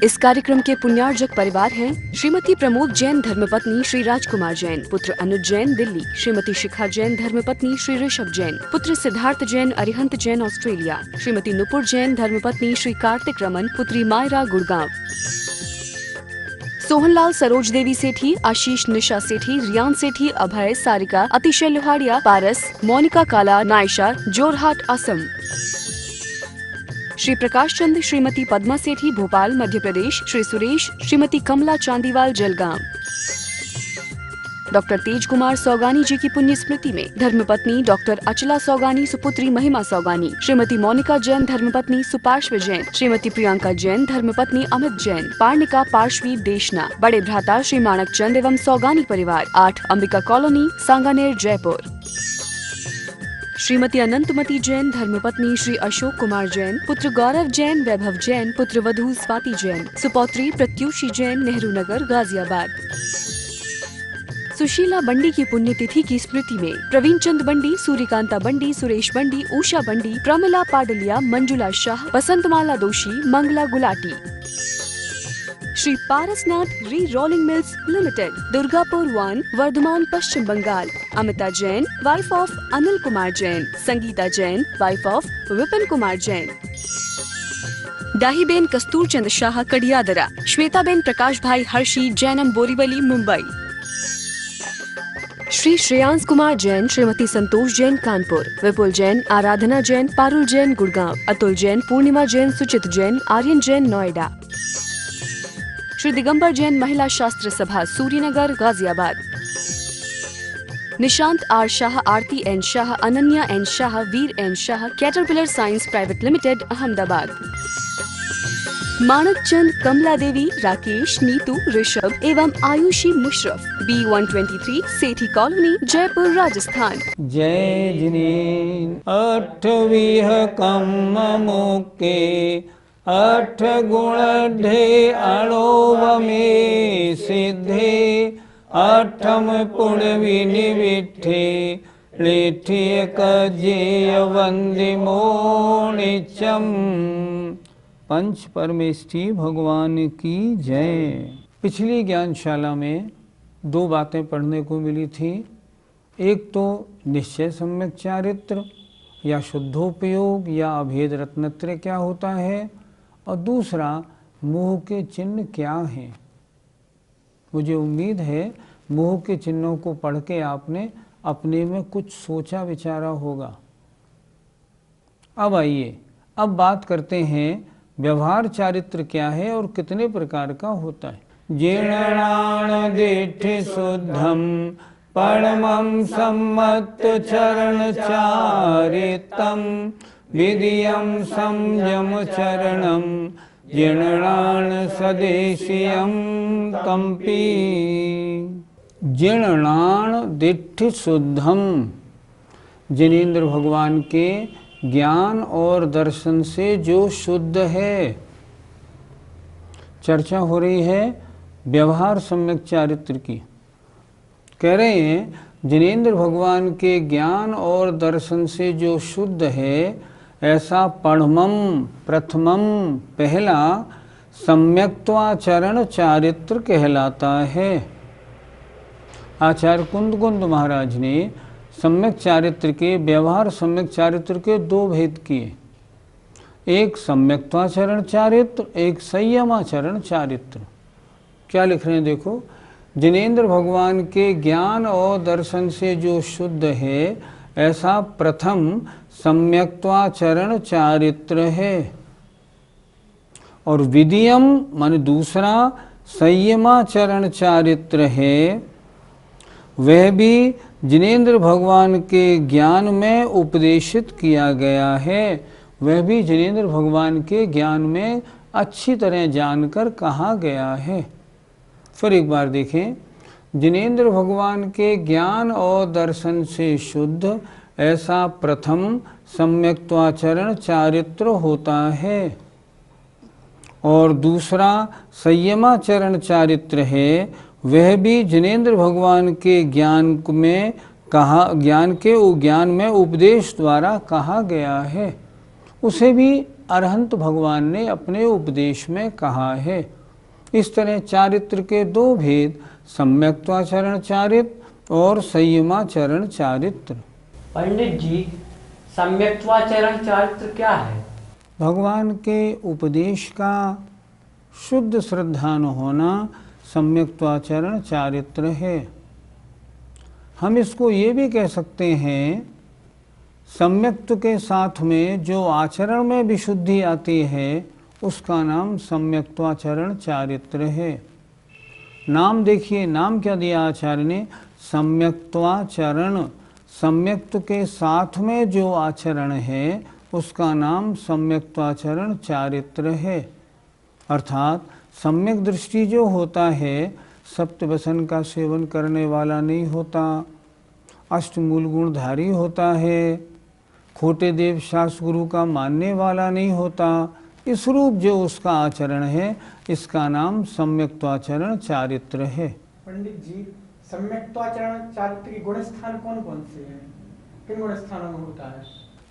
इस कार्यक्रम के पुण्यार्जक परिवार हैं श्रीमती प्रमोद जैन धर्मपत्नी श्री राजकुमार जैन, पुत्र अनुज जैन दिल्ली, श्रीमती शिखा जैन धर्मपत्नी श्री ऋषभ जैन, पुत्र सिद्धार्थ जैन अरिहंत जैन ऑस्ट्रेलिया, श्रीमती नुपुर जैन धर्मपत्नी श्री कार्तिक रमन, पुत्री मायरा गुड़गांव। सोहनलाल सरोज देवी सेठी, आशीष निशा सेठी, रियान सेठी, अभय, सारिका, अतिशय लोहाड़िया, पारस, मोनिका काला, नायशा, जोरहाट, असम। श्री प्रकाश चंद, श्रीमती पद्मा सेठी, भोपाल मध्य प्रदेश, श्री सुरेश, श्रीमती कमला चांदीवाल, जलगांव। डॉक्टर तेज कुमार सौगानी जी की पुण्य स्मृति में धर्मपत्नी डॉक्टर अचला सौगानी, सुपुत्री महिमा सौगानी, श्रीमती मोनिका जैन धर्मपत्नी सुपार्श्व जैन, श्रीमती प्रियंका जैन धर्मपत्नी अमित जैन, पार्णिका पार्श्वी देशना, बड़े भ्राता श्री माणक चंद एवं सौगानी परिवार, 8 अंबिका कॉलोनी, सांगानेर, जयपुर। श्रीमती अनंतमती जैन धर्मपत्नी श्री अशोक कुमार जैन, पुत्र गौरव जैन, वैभव जैन, पुत्र वधू स्वाति जैन, सुपौत्री प्रत्युषी जैन, नेहरू नगर, गाजियाबाद। सुशीला बंडी की पुण्यतिथि की स्मृति में प्रवीण चंद बंडी, सूर्यकांता बंडी, सुरेश बंडी, उषा बंडी, प्रमिला पाडलिया, मंजुला शाह, बसंतमाला दोषी, Mangla Gulati. Shri Parasnath re rolling mills limited, Durgapur 1, Vardhaman, Paschim Bengal. Amita Jain, wife of Anil Kumar Jain, Sangita Jain, wife of Vipin Kumar Jain. Dahiben Kasturchand Shah, Kadiyadara. Shwetaben Prakash bhai Harshi, Jainam, Borivali, Mumbai. Shri Shreyansh Kumar Jain, Shrimati Santosh Jain, Kanpur. विपुल जैन, आराधना जैन, पारुल जैन, गुड़गांव। अतुल जैन, पूर्णिमा जैन, सुचित Jain, Aryan Jain, Noida. Shri Digambar Jain, Mahila Shastra Sabha, Suryanagar, Ghaziabad. Nishant R Shah, Aarti N Shah, Ananya N Shah, Veer N Shah, caterpillar science private limited, Ahmedabad. Manak Chand, Kamla Devi, Rakesh, Neetu, Rishabh एवं आयुषी मुशरफ, B123, सेठी कॉलोनी, जयपुर, राजस्थान। जय जिनेन 8 कम मुके 8 गुण अणोव में सिद्धे 8 पुण्य विनिविठे लेठिय कजेय वंदिमो निचम। पंच परमेष्ठी भगवान की जय। पिछली ज्ञानशाला में 2 बातें पढ़ने को मिली थी। एक तो निश्चय सम्यक चारित्र या शुद्धोपयोग या अभेद रत्नत्रय क्या होता है, और दूसरा मोह के चिन्ह क्या हैं। मुझे उम्मीद है मोह के चिन्हों को पढ़ के आपने अपने में कुछ सोचा विचारा होगा। अब आइए, अब बात करते हैं व्यवहार चारित्र क्या है और कितने प्रकार का होता है। जीर्णाण दिठि शुद्धम परमं सम्मत चरण चारितम विधियम संयम चरणम जीर्णाण सदेशियम कंपी। जीर्णाण दिठि शुद्धम, जिनेंद्र भगवान के ज्ञान और दर्शन से जो शुद्ध है। चर्चा हो रही है व्यवहार सम्यक चारित्र की। कह रहे हैं जिनेंद्र भगवान के ज्ञान और दर्शन से जो शुद्ध है, ऐसा परमम, प्रथमम, पहला सम्यक्त्वाचरण चारित्र कहलाता है। आचार्य कुंद महाराज ने सम्यक चारित्र के, व्यवहार सम्यक चारित्र के 2 भेद किए। एक सम्यक्त्वाचरण चारित्र, एक संयमाचरण चारित्र। क्या लिख रहे हैं देखो, जिनेंद्र भगवान के ज्ञान और दर्शन से जो शुद्ध है, ऐसा प्रथम सम्यक्त्वाचरण चारित्र है। और विधियम मान दूसरा संयमाचरण चारित्र है। वह भी जिनेंद्र भगवान के ज्ञान में उपदेशित किया गया है। वह भी जिनेंद्र भगवान के ज्ञान में अच्छी तरह जानकर कहा गया है। फिर एक बार देखें, जिनेंद्र भगवान के ज्ञान और दर्शन से शुद्ध, ऐसा प्रथम सम्यक्त्वाचरण चारित्र होता है। और दूसरा संयमाचरण चारित्र है। वह भी जिनेंद्र भगवान के ज्ञान में ज्ञान में उपदेश द्वारा कहा गया है। उसे भी अरहंत भगवान ने अपने उपदेश में कहा है। इस तरह चारित्र के दो भेद, सम्यक्त्वाचरण चारित्र और संयमाचरण चारित्र। पंडित जी, सम्यक्त्वाचरण चारित्र क्या है? भगवान के उपदेश का शुद्ध श्रद्धान होना सम्यक्त्वाचरण चारित्र है। हम इसको ये भी कह सकते हैं, सम्यक्त्व के साथ में जो आचरण में विशुद्धि आती है उसका नाम सम्यक्त्वाचरण चारित्र है। नाम देखिए, नाम क्या दिया आचार्य ने? सम्यक्त्वाचरण। सम्यक्त्व के साथ में जो आचरण है उसका नाम सम्यक्त्वाचरण चारित्र है। अर्थात सम्यक दृष्टि जो होता है सप्तव्यसन का सेवन करने वाला नहीं होता, अष्टमूल गुणधारी होता है, खोटे देव शास्त्र गुरु का मानने वाला नहीं होता। इस रूप जो उसका आचरण है इसका नाम सम्यक्त्वाचरण चारित्र है। पंडित जी, सम्यक्त्वाचरण चारित्र के गुण स्थान कौन कौन से हैं? किन गुण स्थानों में होता है?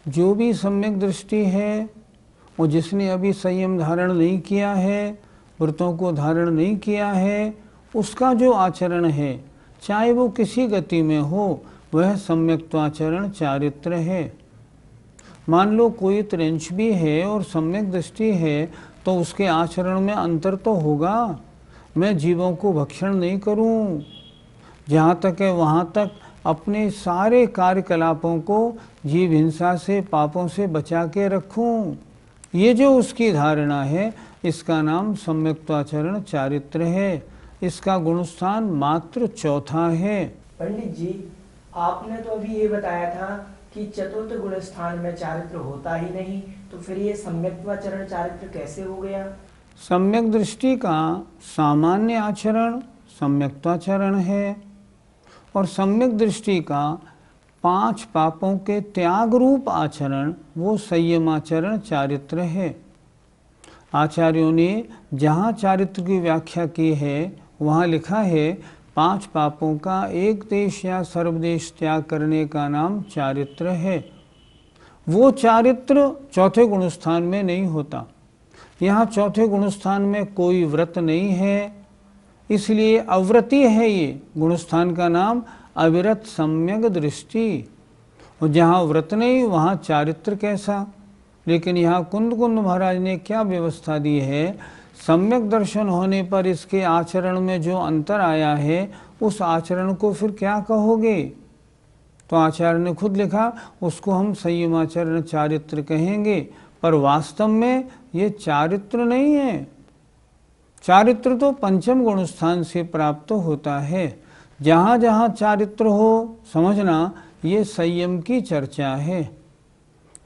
जो भी सम्यक दृष्टि है और जिसने अभी संयम धारण नहीं किया है, व्रतों को धारण नहीं किया है, उसका जो आचरण है चाहे वो किसी गति में हो वह सम्यक्त्वाचरण चारित्र है। मान लो कोई त्रिंश भी है और सम्यक दृष्टि है तो उसके आचरण में अंतर तो होगा। मैं जीवों को भक्षण नहीं करूं, जहाँ तक है वहाँ तक अपने सारे कार्यकलापों को जीव हिंसा से, पापों से बचा के रखूं। ये जो उसकी धारणा है इसका नाम सम्यक्त्वाचरण चारित्र है। इसका गुणस्थान मात्र चौथा है। पंडित जी, आपने तो अभी ये बताया था कि चतुर्थ गुण स्थान में चारित्र होता ही नहीं, तो फिर ये सम्यक्त्वाचरण चारित्र कैसे हो गया? सम्यक दृष्टि का सामान्य आचरण सम्यक्त्वाचरण है और सम्यक दृष्टि का 5 पापों के त्याग रूप आचरण वो संयमाचरण चारित्र है। आचार्यों ने जहाँ चारित्र की व्याख्या की है वहाँ लिखा है 5 पापों का एक देश या सर्वदेश त्याग करने का नाम चारित्र है। वो चारित्र चौथे गुणस्थान में नहीं होता। यहाँ चौथे गुणस्थान में कोई व्रत नहीं है, इसलिए अव्रती है। ये गुणस्थान का नाम अविरत सम्यक दृष्टि। और जहाँ व्रत नहीं वहाँ चारित्र कैसा? लेकिन यहाँ कुंद महाराज ने क्या व्यवस्था दी है, सम्यक दर्शन होने पर इसके आचरण में जो अंतर आया है उस आचरण को फिर क्या कहोगे? तो आचार्य ने खुद लिखा उसको हम संयमाचरण चारित्र कहेंगे, पर वास्तव में ये चारित्र नहीं है। चारित्र तो पंचम गुणस्थान से प्राप्त होता है। जहाँ जहाँ चारित्र हो समझना ये संयम की चर्चा है।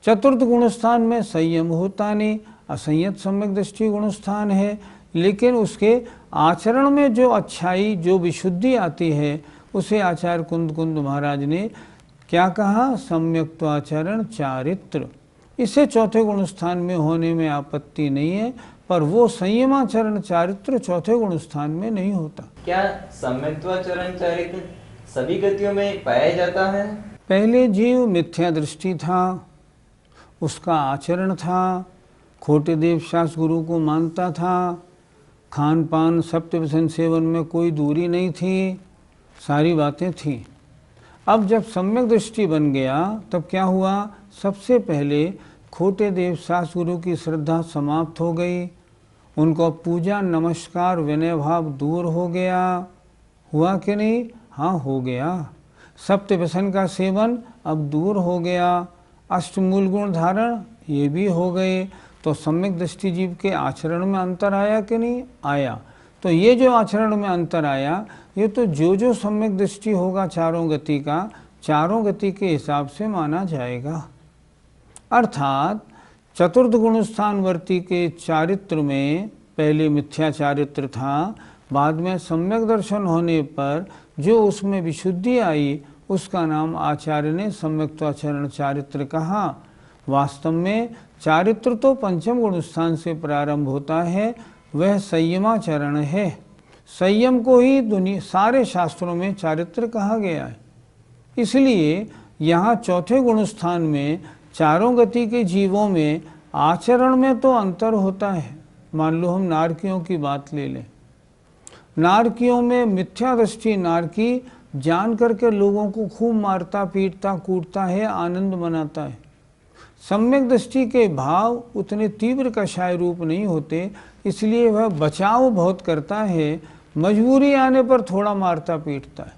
चतुर्थ गुणस्थान में संयम होता नहीं, असंयत सम्यक दृष्टि गुणस्थान है, लेकिन उसके आचरण में जो अच्छाई, जो विशुद्धि आती है उसे आचार्य कुंद महाराज ने क्या कहा? सम्यक्त्वाचरण चारित्र। इसे चौथे गुणस्थान में होने में आपत्ति नहीं है, पर वो संयमाचरण चारित्र चौथे गुणस्थान में नहीं होता। क्या सम्यक्त्वाचरण चारित्र सभी गतियों में पाया जाता है? पहले जीव मिथ्या दृष्टि था, उसका आचरण था, खोटे देव शास्त्र गुरु को मानता था, खान पान सप्तव्यसन सेवन में कोई दूरी नहीं थी, सारी बातें थी। अब जब सम्यक दृष्टि बन गया तब क्या हुआ? सबसे पहले खोटे देव शास्त्र गुरु की श्रद्धा समाप्त हो गई, उनको पूजा नमस्कार विनय भाव दूर हो गया। हुआ कि नहीं? हाँ, हो गया। सप्तव्यसन का सेवन अब दूर हो गया, अष्टमूल गुण धारण ये भी हो गए। तो सम्यक दृष्टि जीव के आचरण में अंतर आया कि नहीं? आया। तो ये जो आचरण में अंतर आया ये तो जो सम्यक दृष्टि होगा चारों गति का, चारों गति के हिसाब से माना जाएगा। अर्थात चतुर्थ गुणस्थानवर्ती के चारित्र में पहले मिथ्या चारित्र था, बाद में सम्यक दर्शन होने पर जो उसमें विशुद्धि आई उसका नाम आचार्य ने सम्यक्त्वाचरण चारित्र कहा। वास्तव में चारित्र तो पंचम गुणस्थान से प्रारंभ होता है, वह संयमाचरण है। संयम को ही सारे शास्त्रों में चारित्र कहा गया है। इसलिए यहाँ चौथे गुणस्थान में चारों गति के जीवों में आचरण में तो अंतर होता है। मान लो हम नारकियों की बात ले लें, नारकियों में मिथ्या दृष्टि नारकी जान करके लोगों को खूब मारता पीटता कूटता है, आनंद मनाता है। सम्यक दृष्टि के भाव उतने तीव्र कषाय रूप नहीं होते, इसलिए वह बचाव बहुत करता है, मजबूरी आने पर थोड़ा मारता पीटता है।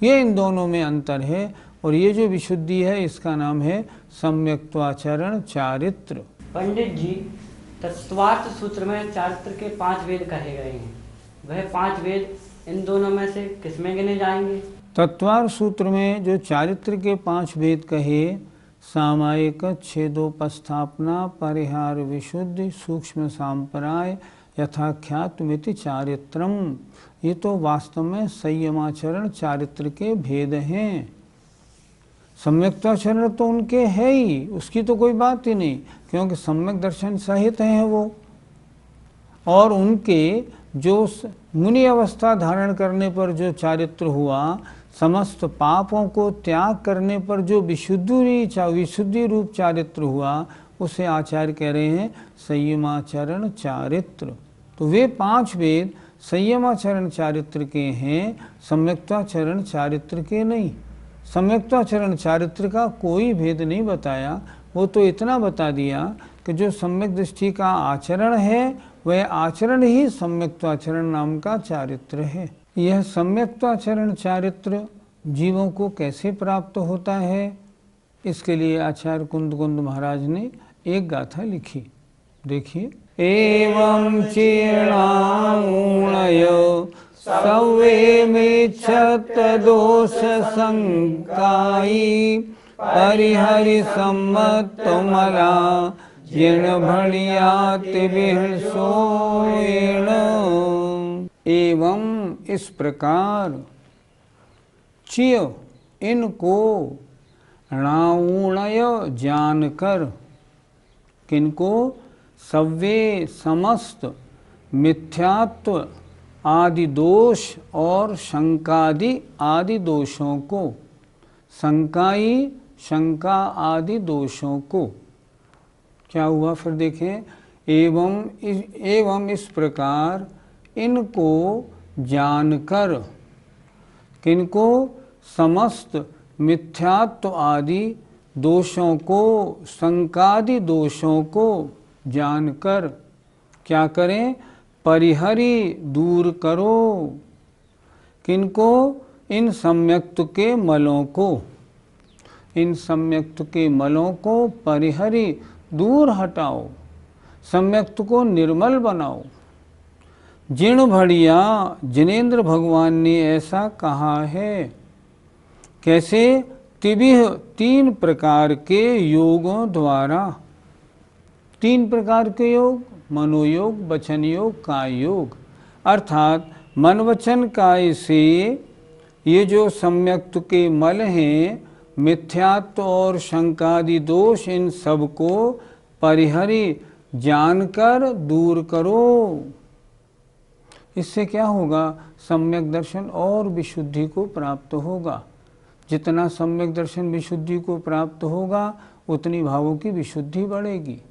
ये इन दोनों में अंतर है, और ये जो विशुद्धि है इसका नाम है सम्यक्त्वाचरण चारित्र। पंडित जी, तत्वार्थ सूत्र में चारित्र के 5 वेद कहे गए हैं, वह 5 वेद इन दोनों में से किसमें गिने जाएंगे? तत्वार्थ सूत्र में जो चारित्र के 5 वेद कहे, सामायिक, छेदोपस्थापना, परिहार विशुद्धि, सूक्ष्म सांपराय, यथाख्यात्मिति चारित्रम, ये तो वास्तव में संयमाचरण चारित्र के भेद हैं। सम्यक्ताचरण तो उनके है ही, उसकी तो कोई बात ही नहीं, क्योंकि सम्यक दर्शन सहित हैं वो। और उनके जो मुनि अवस्था धारण करने पर जो चारित्र हुआ, समस्त पापों को त्याग करने पर जो विशुद्धि रूप चारित्र हुआ, उसे आचार्य कह रहे हैं संयमाचरण चारित्र। तो वे 5 वेद संयमाचरण चारित्र के हैं, सम्यक्ताचरण चारित्र के नहीं। सम्यक्ताचरण चारित्र का कोई भेद नहीं बताया, वो तो इतना बता दिया कि जो सम्यक दृष्टि का आचरण है, वह आचरण ही सम्यक्ताचरण नाम का चारित्र है। यह सम्यक्ताचरण चारित्र जीवों को कैसे प्राप्त होता है, इसके लिए आचार्य कुंद महाराज ने एक गाथा लिखी। देखिए, एवं चीर्णामूणय सवे मिच्छत दोष संकाई, परिहरि सम्मत मला जीर्ण भणियाति विहसोण। एवं इस प्रकार, चिय इनको, णाऊणय जानकर, किनको? सव्वे समस्त मिथ्यात्व आदि दोष और शंकादि आदि दोषों को, शंकाई शंका आदि दोषों को। क्या हुआ फिर देखें, एवं इस प्रकार इनको जानकर, किनको? समस्त मिथ्यात्व आदि दोषों को, शंकादि दोषों को जानकर क्या करें? परिहरि दूर करो, किनको? इन सम्यक्त्व के मलों को, इन सम्यक्त्व के मलों को परिहरि दूर हटाओ, सम्यक्त्व को निर्मल बनाओ। जिण भड़िया, जिनेन्द्र भगवान ने ऐसा कहा है। कैसे? तिबिह 3 प्रकार के योगों द्वारा। 3 प्रकार के योग, मनोयोग, वचन योग, काय योग। अर्थात मन वचन काय से ये जो सम्यक्त्व के मल हैं, मिथ्यात्व और शंकादि दोष, इन सब को परिहरि जानकर दूर करो। इससे क्या होगा? सम्यक दर्शन और विशुद्धि को प्राप्त होगा। जितना सम्यक दर्शन विशुद्धि को प्राप्त होगा, उतनी भावों की विशुद्धि बढ़ेगी।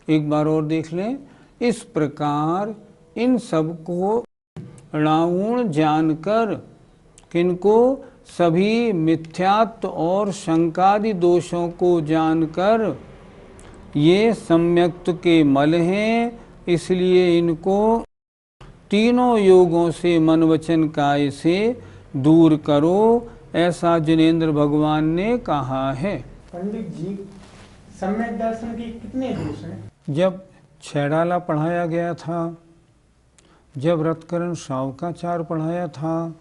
एक बार और देख लें, इस प्रकार इन सब को णाऊण जानकर, किनको? सभी मिथ्यात्व और शंकादि दोषों को जानकर, ये सम्यक्त्व के मल हैं, इसलिए इनको तीनों योगों से, मन वचन काय से दूर करो, ऐसा जिनेन्द्र भगवान ने कहा है। पंडित जी, सम्यक दर्शन के कितने दोष हैं? जब छैडाला पढ़ाया गया था, जब रत्करण शावकाचार पढ़ाया था,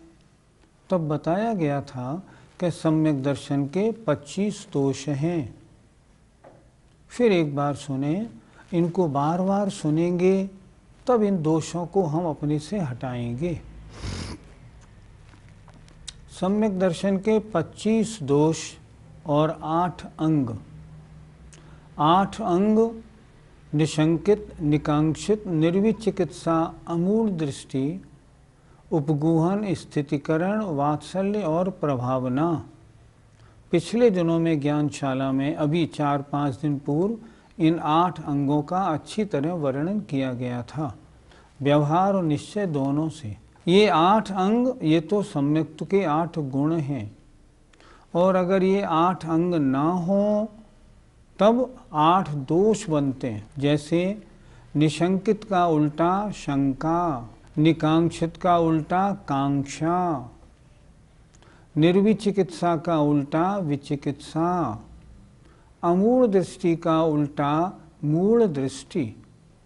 तब बताया गया था कि सम्यक दर्शन के 25 दोष हैं। फिर एक बार सुने, इनको बार बार सुनेंगे, तब इन दोषों को हम अपने से हटाएंगे। सम्यक दर्शन के 25 दोष और 8 अंग। 8 अंग: निशंकित, निकांक्षित, निर्विचिकित्सा, अमूढ़ दृष्टि, उपगूहन, स्थितिकरण, वात्सल्य और प्रभावना। पिछले दिनों में ज्ञानशाला में, अभी 4-5 दिन पूर्व, इन 8 अंगों का अच्छी तरह वर्णन किया गया था, व्यवहार और निश्चय दोनों से। ये 8 अंग, ये तो सम्यक्त्व के 8 गुण हैं, और अगर ये 8 अंग ना हो तब 8 दोष बनते हैं। जैसे निशंकित का उल्टा शंका, निकांक्षित का उल्टा कांक्षा, निर्विचिकित्सा का उल्टा विचिकित्सा, अमूढ़ दृष्टि का उल्टा मूढ़ दृष्टि।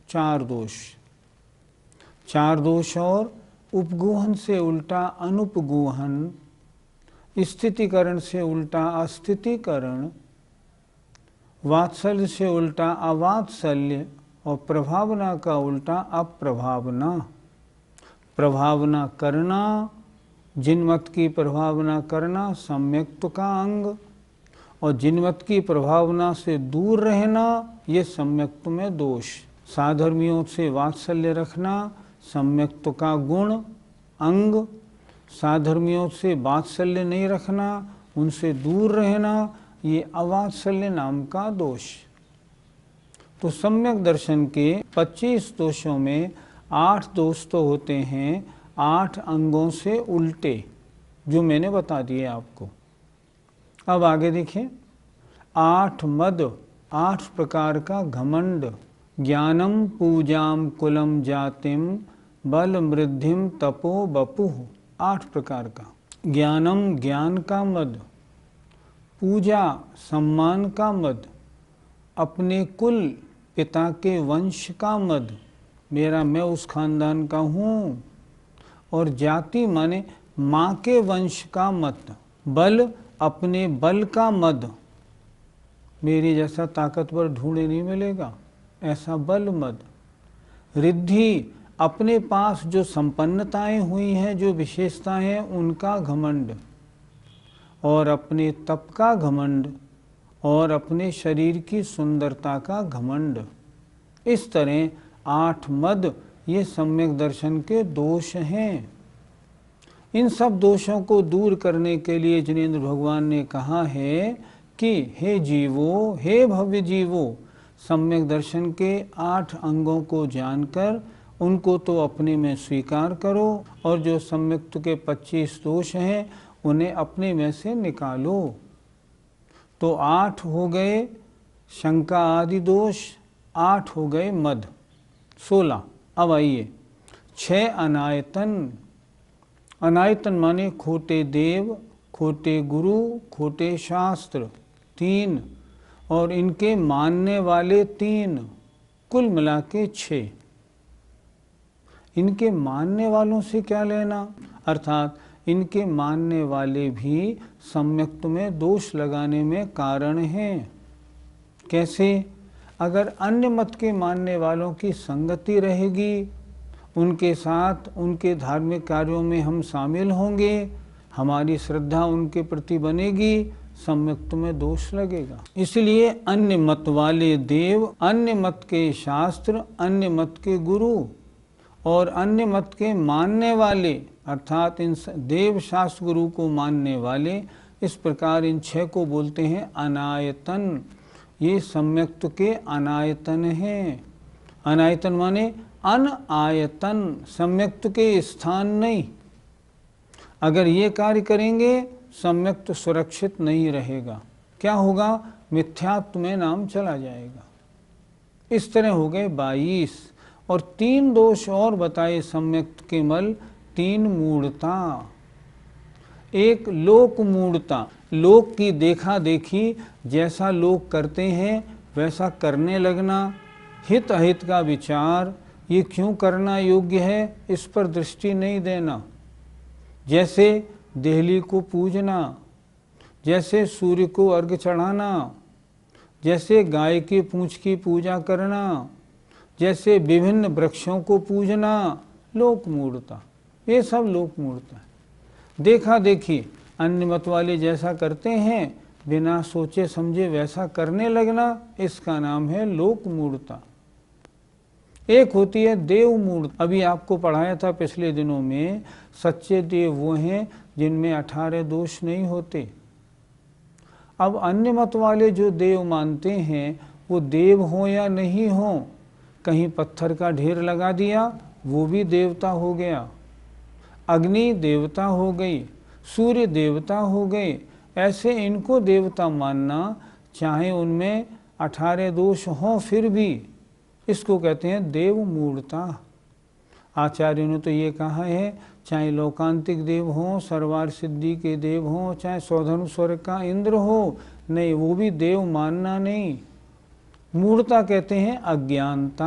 4 दोष। 4 दोष और उपगूहन से उल्टा अनुपगूहन, स्थितिकरण से उल्टा अस्थितिकरण, वात्सल्य से उल्टा अवात्सल्य और प्रभावना का उल्टा अप्रभावना। प्रभावना करना, जिनमत की प्रभावना करना सम्यक्त्व का अंग, और जिनमत की प्रभावना से दूर रहना ये सम्यक्त्व में दोष। साधर्मियों से वात्सल्य रखना सम्यक्त्व का गुण अंग, साधर्मियों से वात्सल्य नहीं रखना, उनसे दूर रहना ये अवात्सल्य नाम का दोष। तो सम्यक दर्शन के 25 दोषों में 8 दोष तो होते हैं 8 अंगों से उल्टे, जो मैंने बता दिए आपको। अब आगे देखिए, 8 मद, 8 प्रकार का घमंड, ज्ञानम पूजाम कुलम जातिम बल मृद्धिम तपो बपुः। 8 प्रकार का ज्ञानम, ज्ञान का मद, पूजा सम्मान का मद, अपने कुल पिता के वंश का मद, मेरा मैं उस खानदान का हूँ, और जाति माने माँ के वंश का मत, बल अपने बल का मद, मेरी जैसा ताकतवर ढूंढे नहीं मिलेगा ऐसा बल मद, रिद्धि अपने पास जो संपन्नताएं हुई हैं, जो विशेषताएं हैं उनका घमंड, और अपने तप का घमंड, और अपने शरीर की सुंदरता का घमंड। इस तरह 8 मद ये सम्यक दर्शन के दोष हैं। इन सब दोषों को दूर करने के लिए जिनेंद्र भगवान ने कहा है कि हे जीवो, हे भव्य जीवो, सम्यक दर्शन के 8 अंगों को जानकर उनको तो अपने में स्वीकार करो, और जो सम्यक्त्व के 25 दोष हैं उन्हें अपने में से निकालो। तो 8 हो गए शंका आदि दोष, 8 हो गए मद, 16। अब आइए 6 अनायतन। अनायतन माने खोटे देव, खोटे गुरु, खोटे शास्त्र 3, और इनके मानने वाले 3, कुल मिला के 6। इनके मानने वालों से क्या लेना, अर्थात इनके मानने वाले भी सम्यक्त्व में दोष लगाने में कारण हैं। कैसे? अगर अन्य मत के मानने वालों की संगति रहेगी, उनके साथ उनके धार्मिक कार्यों में हम शामिल होंगे, हमारी श्रद्धा उनके प्रति बनेगी, सम्यक्त्व में दोष लगेगा। इसलिए अन्य मत वाले देव, अन्य मत के शास्त्र, अन्य मत के गुरु और अन्य मत के मानने वाले, अर्थात इन देव शास्त्र गुरु को मानने वाले, इस प्रकार इन 6 को बोलते हैं अनायतन। ये सम्यक्त्व के अनायतन हैं। अनायतन माने अनायतन, सम्यक्त्व के स्थान नहीं। अगर ये कार्य करेंगे सम्यक्त्व सुरक्षित नहीं रहेगा। क्या होगा? मिथ्यात्व में नाम चला जाएगा। इस तरह हो गए 22। और 3 दोष और बताए सम्यक्त्व के मल। 3 मूढ़ता। एक लोक मूढ़ता, लोक की देखा देखी, जैसा लोग करते हैं वैसा करने लगना, हित अहित का विचार, ये क्यों करना योग्य है इस पर दृष्टि नहीं देना। जैसे देहली को पूजना, जैसे सूर्य को अर्घ्य चढ़ाना, जैसे गाय की पूंछ की पूजा करना, जैसे विभिन्न वृक्षों को पूजना, लोक मूढ़ता। ये सब लोक मूढ़ता है। देखा देखी, अन्य मत वाले जैसा करते हैं बिना सोचे समझे वैसा करने लगना, इसका नाम है लोक मूढ़ता। एक होती है देव मूढ़ता। अभी आपको पढ़ाया था पिछले दिनों में, सच्चे देव वो हैं जिनमें 18 दोष नहीं होते। अब अन्य मत वाले जो देव मानते हैं वो देव हो या नहीं हो। कहीं पत्थर का ढेर लगा दिया, वो भी देवता हो गया। अग्नि देवता हो गई, सूर्य देवता हो गए। ऐसे इनको देवता मानना, चाहे उनमें 18 दोष हों फिर भी, इसको कहते हैं देव मूढ़ता। आचार्यों ने तो ये कहा है, चाहे लोकांतिक देव हों, सर्वार सिद्धि के देव हों, चाहे सौधर्म स्वर्ग का इंद्र हो, नहीं, वो भी देव मानना नहीं। मूढ़ता कहते हैं अज्ञानता।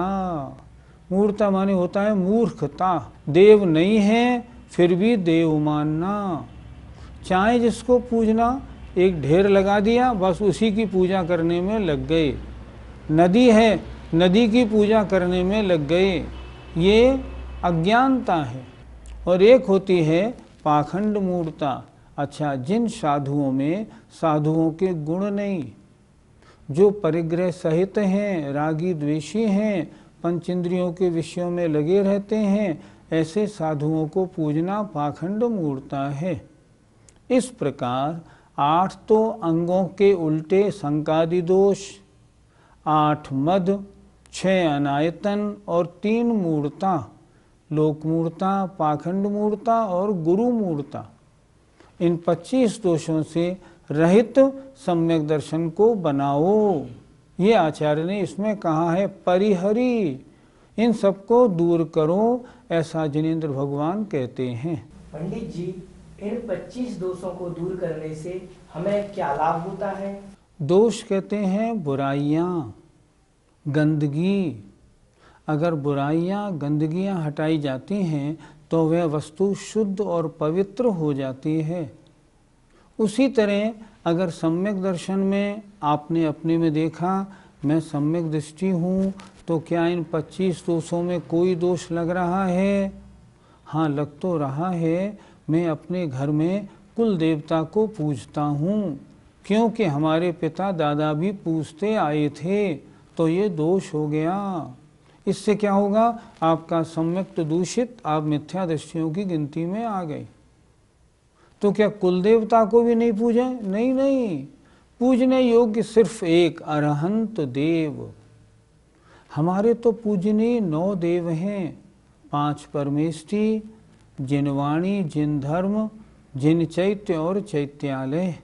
मूढ़ता माने होता है मूर्खता। देव नहीं है फिर भी देव मानना। चाहे जिसको पूजना, एक ढेर लगा दिया, बस उसी की पूजा करने में लग गए। नदी है, नदी की पूजा करने में लग गए, ये अज्ञानता है। और एक होती है पाखंड मूढ़ता। अच्छा, जिन साधुओं में साधुओं के गुण नहीं, जो परिग्रह सहित हैं, रागी द्वेषी हैं, पंचेंद्रियों के विषयों में लगे रहते हैं, ऐसे साधुओं को पूजना पाखंड मूढ़ता है। इस प्रकार 8 तो अंगों के उल्टे संकादि दोष, 8 मद, 6 अनायतन और 3 मूढ़ता, लोक मूढ़ता, पाखंड मूढ़ता और गुरु मूढ़ता, इन 25 दोषों से रहित सम्यक दर्शन को बनाओ। ये आचार्य ने इसमें कहा है परिहरी, इन सबको दूर करो, ऐसा जिनेंद्र भगवान कहते हैं। पंडित जी, इन 25 दोषों को दूर करने से हमें क्या लाभ होता है? दोष कहते हैं बुराइयाँ, गंदगी। अगर बुराइयाँ, गंदगियाँ हटाई जाती हैं तो वह वस्तु शुद्ध और पवित्र हो जाती है। उसी तरह अगर सम्यक दर्शन में आपने अपने में देखा, मैं सम्यक दृष्टि हूँ, तो क्या इन 25 दोषों में कोई दोष लग रहा है? हाँ, लग तो रहा है। मैं अपने घर में कुल देवता को पूजता हूँ, क्योंकि हमारे पिता दादा भी पूजते आए थे, तो ये दोष हो गया। इससे क्या होगा? आपका सम्यक तो दूषित, आप मिथ्या दृष्टियों की गिनती में आ गए। तो क्या कुल देवता को भी नहीं पूजें? नहीं नहीं, पूजने योग्य सिर्फ एक अरहंत देव। हमारे तो पूजनीय 9 देव हैं, 5 परमेष्टि, जिन वाणी, जिन धर्म, जिन चैत्य और चैत्यालय।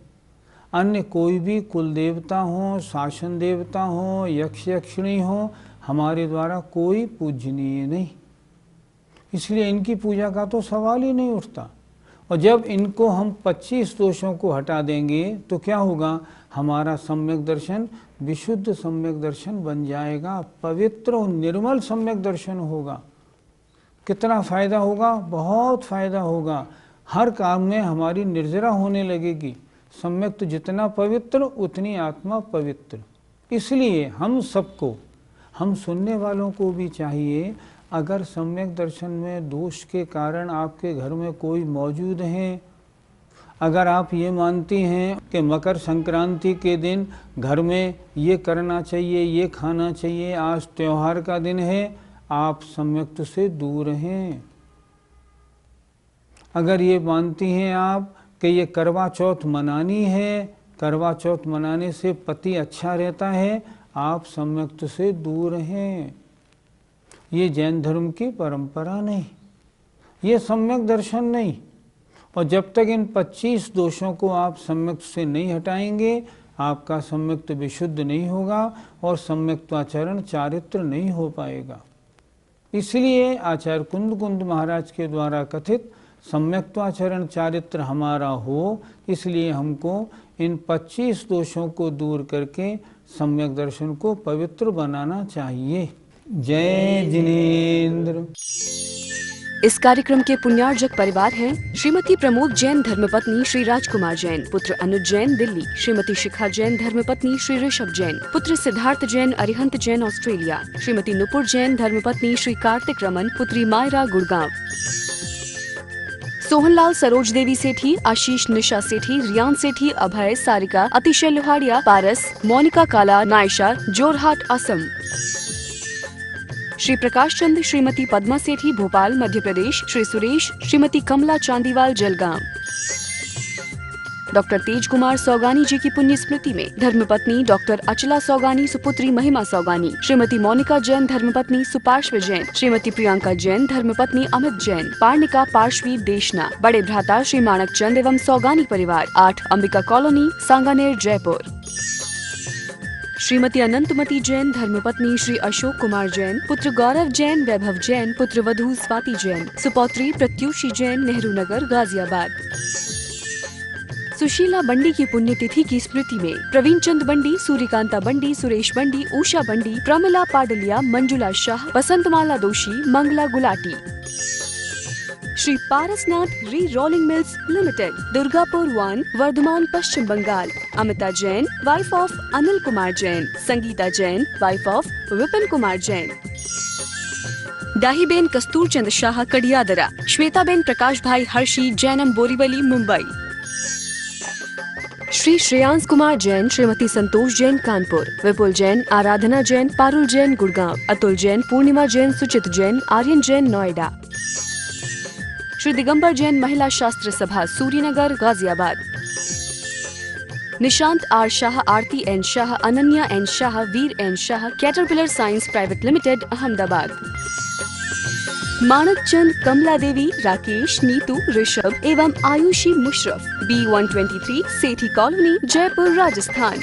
अन्य कोई भी कुल देवता हो, शासन देवता हो, यक्ष यक्षिणी हो, हमारे द्वारा कोई पूजनीय नहीं। इसलिए इनकी पूजा का तो सवाल ही नहीं उठता। और जब इनको हम 25 दोषों को हटा देंगे तो क्या होगा? हमारा सम्यक दर्शन विशुद्ध सम्यक दर्शन बन जाएगा, पवित्र और निर्मल सम्यक दर्शन होगा। कितना फायदा होगा? बहुत फायदा होगा। हर काम में हमारी निर्जरा होने लगेगी। सम्यक तो जितना पवित्र उतनी आत्मा पवित्र। इसलिए हम सबको, हम सुनने वालों को भी चाहिए, अगर सम्यक दर्शन में दोष के कारण आपके घर में कोई मौजूद हैं, अगर आप ये मानती हैं कि मकर संक्रांति के दिन घर में ये करना चाहिए, ये खाना चाहिए, आज त्योहार का दिन है, आप सम्यक से दूर हैं। अगर ये मानती हैं आप कि ये करवा चौथ मनानी है, करवा चौथ मनाने से पति अच्छा रहता है, आप सम्यक से दूर हैं। ये जैन धर्म की परंपरा नहीं, ये सम्यक दर्शन नहीं। और जब तक इन 25 दोषों को आप सम्यक से नहीं हटाएंगे, आपका सम्यक विशुद्ध नहीं होगा और सम्यक्त्वाचरण चारित्र नहीं हो पाएगा। इसलिए आचार्य कुंद कुंद महाराज के द्वारा कथित सम्यक्त्वाचरण चारित्र हमारा हो, इसलिए हमको इन 25 दोषों को दूर करके सम्यक दर्शन को पवित्र बनाना चाहिए। जय जिनेंद्र। इस कार्यक्रम के पुण्यार्जक परिवार हैं श्रीमती प्रमोद जैन धर्मपत्नी श्री राजकुमार जैन, पुत्र अनुज जैन दिल्ली, श्रीमती शिखा जैन धर्मपत्नी श्री ऋषभ जैन, पुत्र सिद्धार्थ जैन अरिहंत जैन ऑस्ट्रेलिया, श्रीमती नुपुर जैन धर्मपत्नी श्री कार्तिक रमन, पुत्री मायरा गुड़गांव, सोहनलाल सरोज देवी सेठी, आशीष निशा सेठी, रियान सेठी, अभय, सारिका, अतिशय लोहाड़िया, पारस, मोनिका काला, नायशा, जोरहाट, असम, श्री प्रकाश चंद, श्रीमती पद्मा सेठी, भोपाल, मध्य प्रदेश, श्री सुरेश, श्रीमती कमला चांदीवाल, जलगांव, डॉक्टर तेज कुमार सौगानी जी की पुण्य स्मृति में धर्मपत्नी डॉक्टर अचला सौगानी सुपुत्री महिमा सौगानी, श्रीमती मोनिका जैन धर्मपत्नी सुपार्श्व जैन, श्रीमती प्रियंका जैन धर्मपत्नी अमित जैन, पार्णिका पार्श्वी देशना, बड़े भ्राता श्री माणक चंद एवं सौगानी परिवार, 8 अंबिका कॉलोनी, सांगानेर, जयपुर। श्रीमती अनंतमती जैन धर्मपत्नी श्री अशोक कुमार जैन, पुत्र गौरव जैन, वैभव जैन, पुत्र वधू स्वाति जैन, सुपौत्री प्रत्युषी जैन, नेहरू नगर, गाजियाबाद। सुशीला बंडी की पुण्यतिथि की स्मृति में प्रवीण चंद बंडी, सूर्यकांता बंडी, सुरेश बंडी, उषा बंडी, प्रमिला पाडलिया, मंजुला शाह, बसंतमाला दोषी, Mangla Gulati. Shri Parasnath re rolling mills limited, Durgapur 1, Vardhaman, Paschim Bengal. Amita Jain, wife of Anil Kumar Jain, Sangita Jain, wife of Vipin Kumar Jain. Dahiben Kasturchand Shah, Kadiyadara. Shwetaben Prakash bhai Harshi, Jainam, Borivali, Mumbai. Shri Shreyansh Kumar Jain, Shrimati Santosh Jain, Kanpur. विपुल जैन, आराधना जैन, पारुल जैन, गुड़गांव। अतुल जैन, पूर्णिमा जैन, सुचित Jain, Aryan Jain, Noida. Shri Digambar Jain Mahila Shastra Sabha, Surinagar, Ghaziabad. Nishant R Shah, Aarti N Shah, Ananya N Shah, Veer N Shah, caterpillar science private limited, Ahmedabad. Manak Chand, Kamla Devi, Rakesh, Neetu, Rishabh एवं आयुषी मुशरफ, B123, सेठी कॉलोनी, जयपुर, राजस्थान।